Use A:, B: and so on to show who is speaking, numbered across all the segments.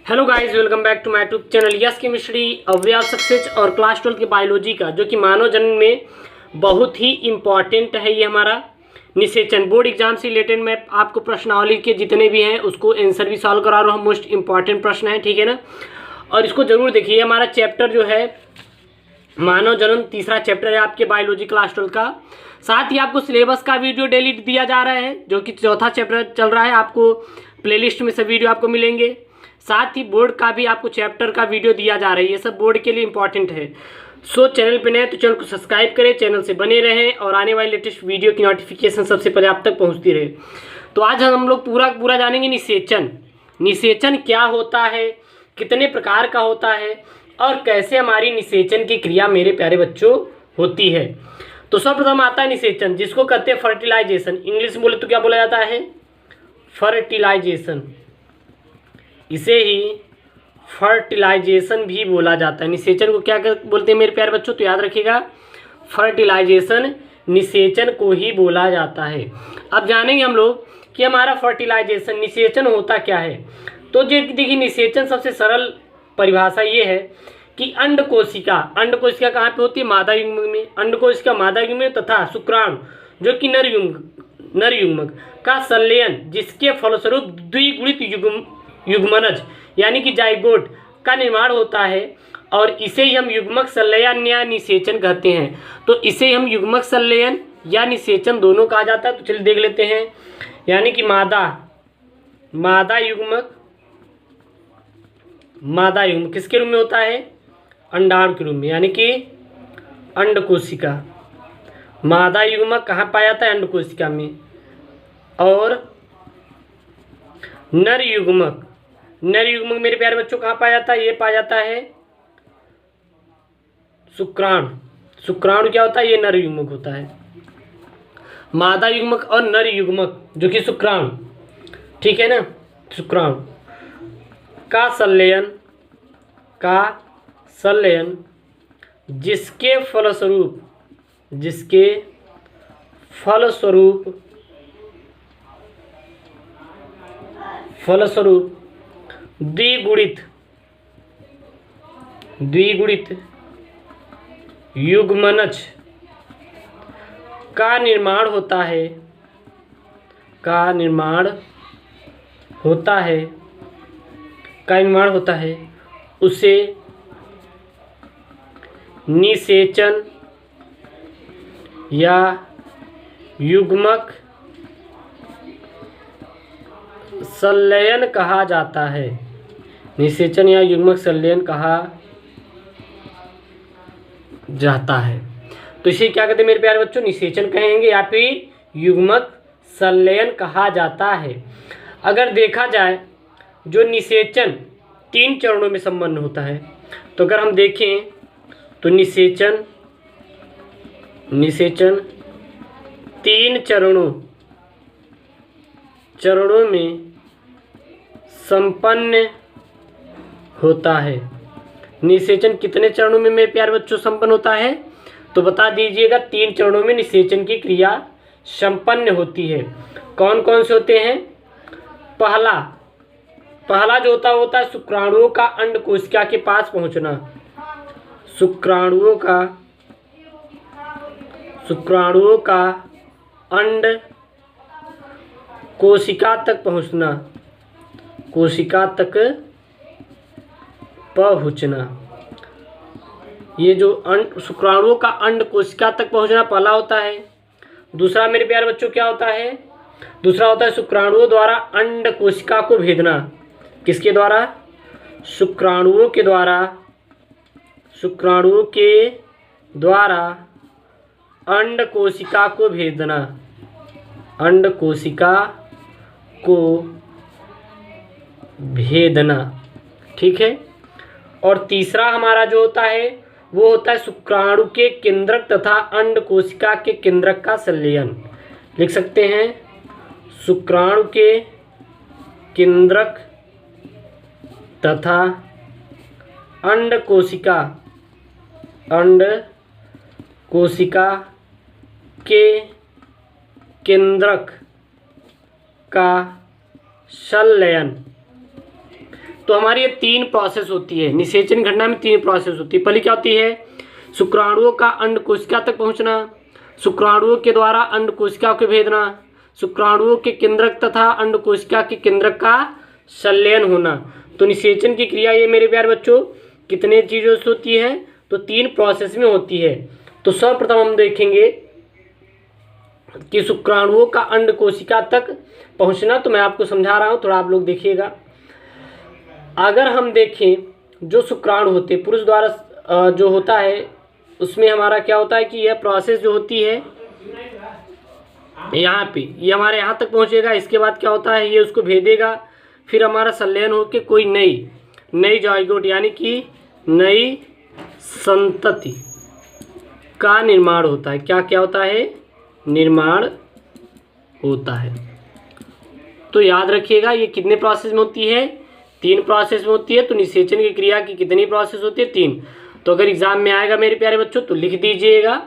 A: Hello guys, welcome back to my YouTube channel yes chemistry Avya success और class 12 की biology का जो कि मानव जन्म में बहुत ही इम्पॉर्टेंट है। ये हमारा निषेचन बोर्ड एग्जाम से रिलेटेड मैं आपको प्रश्नावली के जितने भी हैं उसको आंसर भी सॉल्व करा रहा हूँ। मोस्ट इम्पॉर्टेंट प्रश्न है, ठीक है ना। और इसको जरूर देखिए। हमारा चैप्टर जो है मानव जन्म तीसरा चैप्टर है आपके बायोलॉजी क्लास 12 का। साथ ही आपको सिलेबस का वीडियो डेली दिया जा रहा है जो कि चौथा चैप्टर चल रहा है। आपको प्लेलिस्ट में सब वीडियो आपको मिलेंगे। साथ ही बोर्ड का भी आपको चैप्टर का वीडियो दिया जा रहा है। ये सब बोर्ड के लिए इंपॉर्टेंट है। सो चैनल पे नए तो चैनल को सब्सक्राइब करें, चैनल से बने रहें और आने वाली लेटेस्ट वीडियो की नोटिफिकेशन सबसे पहले आप तक पहुंचती रहे। तो आज हम लोग पूरा जानेंगे निषेचन। निषेचन क्या होता है, कितने प्रकार का होता है और कैसे हमारी निषेचन की क्रिया मेरे प्यारे बच्चों होती है। तो सर्वप्रथम आता है निषेचन, जिसको कहते हैं फर्टिलाइजेशन। इंग्लिश में बोले तो क्या बोला जाता है? फर्टिलाइजेशन। इसे ही फर्टिलाइजेशन भी बोला जाता है। निषेचन को क्या बोलते हैं मेरे प्यारे बच्चों? तो याद रखिएगा, फर्टिलाइजेशन निषेचन को ही बोला जाता है। अब जानेंगे हम लोग कि हमारा फर्टिलाइजेशन निषेचन होता क्या है। तो देखिए, निषेचन सबसे सरल परिभाषा ये है कि अंड कोशिका कहाँ पे होती है? मादा युग्मक में। अंड कोशिका मादा युग्मक में तथा शुक्राणु जो कि नर युग्मक का संलयन, जिसके फलस्वरूप द्विगुणित युग्मनज यानी कि जाइगोट का निर्माण होता है और इसे ही हम युग्मक संलयन या निषेचन कहते हैं। तो इसे हम युग्मक संलयन या निषेचन दोनों कहा जाता है। तो चलिए देख लेते हैं। यानी कि मादा युग्मक किसके रूप में होता है? अंडाणु के रूप में, यानी कि अंड कोशिका। मादा युग्मक कहाँ पाया जाता है? अंड कोशिका में। और नर युग्मक मेरे प्यारे बच्चों कहाँ पाया जाता है? ये पाया जाता है शुक्राणु क्या होता है? ये नर युग्मक होता है। मादा युग्मक और नर युग्मक जो कि शुक्राणु, ठीक है ना। शुक्राणु का संलयन जिसके फलस्वरूप द्विगुणित युग्मनज का निर्माण होता है उसे निषेचन या युग्मक संलयन कहा जाता है। निषेचन या युग्मक संलयन कहा जाता है। तो इसे क्या कहते हैं मेरे प्यारे बच्चों? निषेचन कहेंगे या फिर युग्मक संलयन कहा जाता है। अगर देखा जाए जो निषेचन 3 चरणों में संपन्न होता है, तो अगर हम देखें तो निषेचन 3 चरणों में संपन्न होता है। निषेचन कितने चरणों में मेरे प्यारे बच्चों संपन्न होता है? तो बता दीजिएगा। 3 चरणों में निषेचन की क्रिया संपन्न होती है। कौन कौन से होते हैं? पहला जो होता है शुक्राणुओं का अंड कोशिका के पास पहुंचना। शुक्राणुओं का अंड कोशिका तक पहुंचना। ये जो शुक्राणुओं का अंड कोशिका तक पहुंचना पहला होता है। दूसरा मेरे प्यारे बच्चों क्या होता है? दूसरा होता है शुक्राणुओं द्वारा अंड कोशिका को भेदना। किसके द्वारा? शुक्राणुओं के द्वारा अंड कोशिका को भेदना। अंड कोशिका को भेदना, ठीक है। और तीसरा हमारा जो होता है वो होता है शुक्राणु के केंद्रक तथा अंड कोशिका के केंद्रक का संलयन। लिख सकते हैं शुक्राणु के केंद्रक तथा अंड कोशिका के केंद्रक का संलयन तो हमारी ये 3 प्रोसेस होती है। निषेचन घटना में 3 प्रोसेस होती है। पहली क्या होती है? शुक्राणुओं का अंड कोशिका तक पहुंचना, शुक्राणुओं के द्वारा अंड कोशिका को भेदना, शुक्राणुओं के केंद्रक तथा अंड कोशिका के केंद्रक का संलयन होना। तो निषेचन की क्रिया ये मेरे प्यारे बच्चों कितने चीज़ों से होती है? तो 3 प्रोसेस में होती है। तो सर्वप्रथम हम देखेंगे कि शुक्राणुओं का अंड कोशिका तक पहुंचना। तो मैं आपको समझा रहा हूं, थोड़ा आप लोग देखिएगा। अगर हम देखें जो शुक्राणु होते हैं पुरुष द्वारा जो होता है उसमें हमारा क्या होता है कि यह प्रोसेस जो होती है यहाँ पे ये हमारे यहाँ तक पहुँचेगा। इसके बाद क्या होता है, ये उसको भेदेगा, फिर हमारा संलयन होकर कोई नई जाइगोट यानी कि नई संतति का निर्माण होता है। क्या क्या होता है? निर्माण होता है। तो याद रखिएगा ये कितने प्रोसेस में होती है? 3 प्रोसेस में होती है। तो निषेचन की क्रिया की कितनी प्रोसेस होती है? 3। तो अगर एग्जाम में आएगा मेरे प्यारे बच्चों तो लिख दीजिएगा।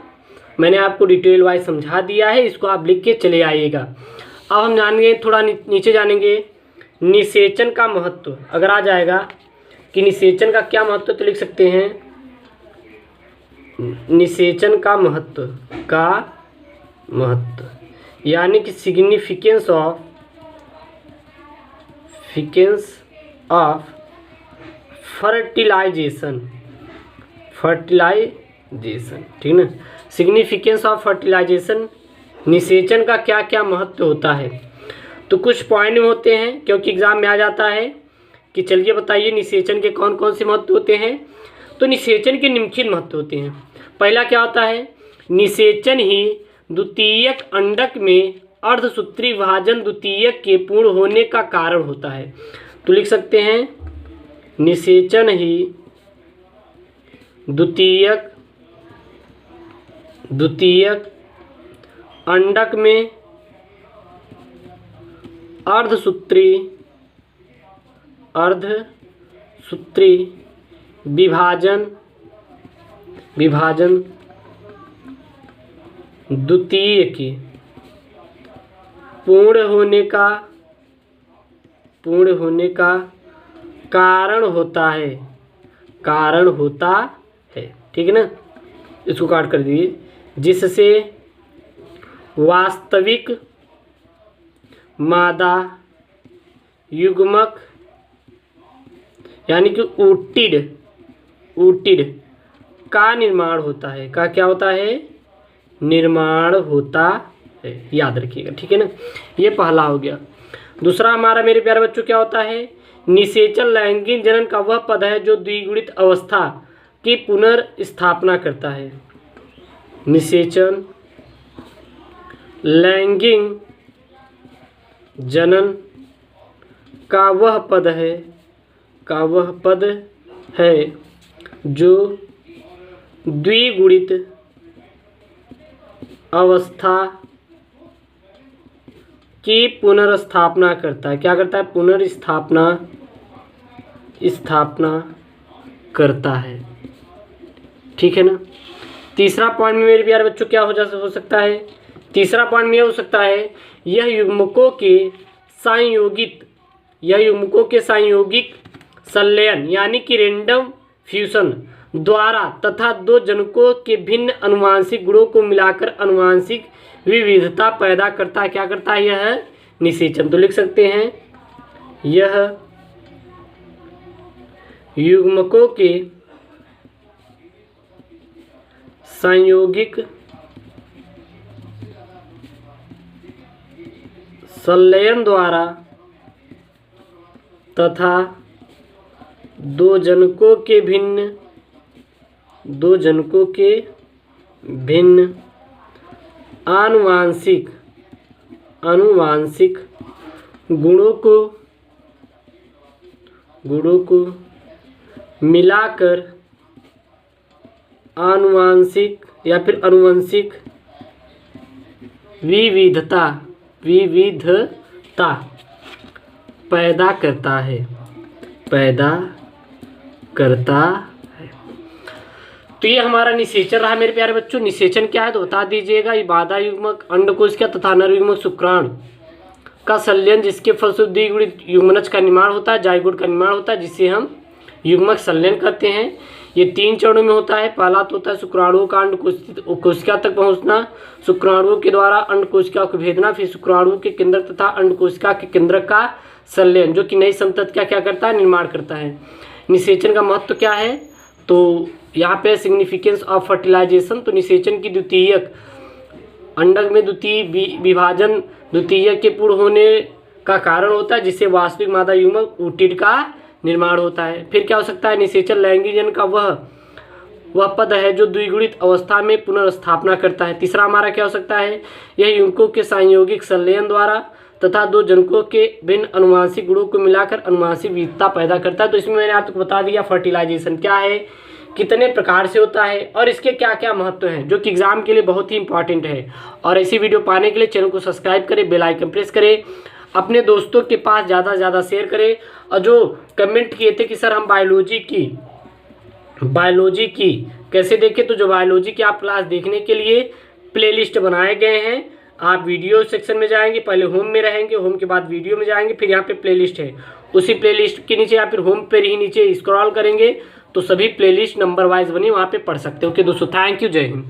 A: मैंने आपको डिटेल वाइज समझा दिया है, इसको आप लिख के चले आइएगा। अब हम जानेंगे, थोड़ा नीचे जानेंगे निषेचन का महत्व। अगर आ जाएगा कि निषेचन का क्या महत्व, तो लिख सकते हैं निषेचन का महत्व यानी कि सिग्निफिकेंस ऑफ फर्टिलाइजेशन, ठीक ना। सिग्निफिकेंस ऑफ फर्टिलाइजेशन, निषेचन का क्या क्या महत्व होता है। तो कुछ पॉइंट में होते हैं क्योंकि एग्जाम में आ जाता है कि चलिए बताइए निषेचन के कौन कौन से महत्व होते हैं। तो निषेचन के निम्नलिखित महत्व होते हैं। पहला क्या होता है? निषेचन ही द्वितीयक अंडक में अर्धसूत्री विभाजन द्वितीयक के पूर्ण होने का कारण होता है। तो लिख सकते हैं निषेचन ही द्वितीयक अंडक में अर्धसूत्री विभाजन द्वितीय के पूर्ण होने का कारण होता है, ठीक है ना। इसको काट कर दीजिए। जिससे वास्तविक मादा युग्मक यानी कि ऊटिड का निर्माण होता है। का क्या होता है? निर्माण होता है, याद रखिएगा, ठीक है ना। ये पहला हो गया। दूसरा हमारा मेरे प्यारे बच्चों क्या होता है? निषेचन लैंगिक जनन का वह पद है जो द्विगुणित अवस्था की पुनर्स्थापना करता है। निषेचन लैंगिक जनन का वह पद है जो द्विगुणित अवस्था की पुनर्स्थापना करता है। क्या करता है? पुनर्स्थापना करता है, ठीक है ना। तीसरा पॉइंट में मेरे प्यारे बच्चों क्या हो सकता है? तीसरा पॉइंट में यह हो सकता है यह युग्मकों के संयोगिक संलयन यानी कि रैंडम फ्यूजन द्वारा तथा 2 जनकों के भिन्न अनुवांशिक गुणों को मिलाकर अनुवांशिक विविधता पैदा करता है। क्या करता है? यह निषेचन। तो लिख सकते हैं यह युग्मकों के संयोगिक संलयन द्वारा तथा 2 जनकों के भिन्न आनुवांशिक गुणों को मिलाकर आनुवांशिक या फिर आनुवंशिक विविधता पैदा करता है। तो ये हमारा निषेचन रहा मेरे प्यारे बच्चों। निषेचन क्या है तो बता दीजिएगा। ये बाधा युग्मक अंडकोश का तथा नर युग्मक शुक्राणु का संलयन जिसके फलस्वरूप द्विगुणित युग्मनज का निर्माण होता है, जाइगोट का निर्माण होता है, जिसे हम युग्मक संलयन कहते हैं। ये 3 चरणों में होता है। पहला तो होता है शुक्राणुओं का अंड कोशिका तक पहुंचना, शुक्राणुओं के द्वारा अंड कोशिका को भेदना, फिर शुक्राणुओं के केंद्रक तथा अंड कोशिका के केंद्रक का संलयन, जो कि नई संतति का क्या करता है, निर्माण करता है। निषेचन का महत्व क्या है, तो यहाँ पे सिग्निफिकेंस ऑफ फर्टिलाइजेशन, तो निषेचन की द्वितीयक अंडक में द्वितीय विभाजन द्वितीयक के पूर्ण होने का कारण होता है, जिससे वास्तविक मादा युग्मक ऊटिड का निर्माण होता है। फिर क्या हो सकता है, निषेचन लैंगिक का वह पद है जो द्विगुणित अवस्था में पुनर्स्थापना करता है। तीसरा हमारा क्या हो सकता है, यह युग्मकों के संयोगिक संलयन द्वारा तथा 2 जनकों के भिन्न अनुवांशिक गुणों को मिलाकर अनुवांशिक विविधता पैदा करता है। तो इसमें मैंने आपको बता दिया फर्टिलाइजेशन क्या है, कितने प्रकार से होता है और इसके क्या क्या महत्व हैं, जो कि एग्जाम के लिए बहुत ही इंपॉर्टेंट है। और ऐसी वीडियो पाने के लिए चैनल को सब्सक्राइब करें, बेल आइकन प्रेस करें, अपने दोस्तों के पास ज़्यादा से ज़्यादा शेयर करें। और जो कमेंट किए थे कि सर हम बायोलॉजी की कैसे देखें, तो जो बायोलॉजी की आप क्लास देखने के लिए प्लेलिस्ट बनाए गए हैं। आप वीडियो सेक्शन में जाएंगे, पहले होम में रहेंगे, होम के बाद वीडियो में जाएंगे, फिर यहाँ पे प्लेलिस्ट है, उसी प्लेलिस्ट के नीचे या फिर होम पर ही नीचे स्क्रॉल करेंगे तो सभी प्लेलिस्ट नंबर वाइज बनी, वहाँ पे पढ़ सकते हो। ओके दोस्तों, थैंक यू, जय हिंद।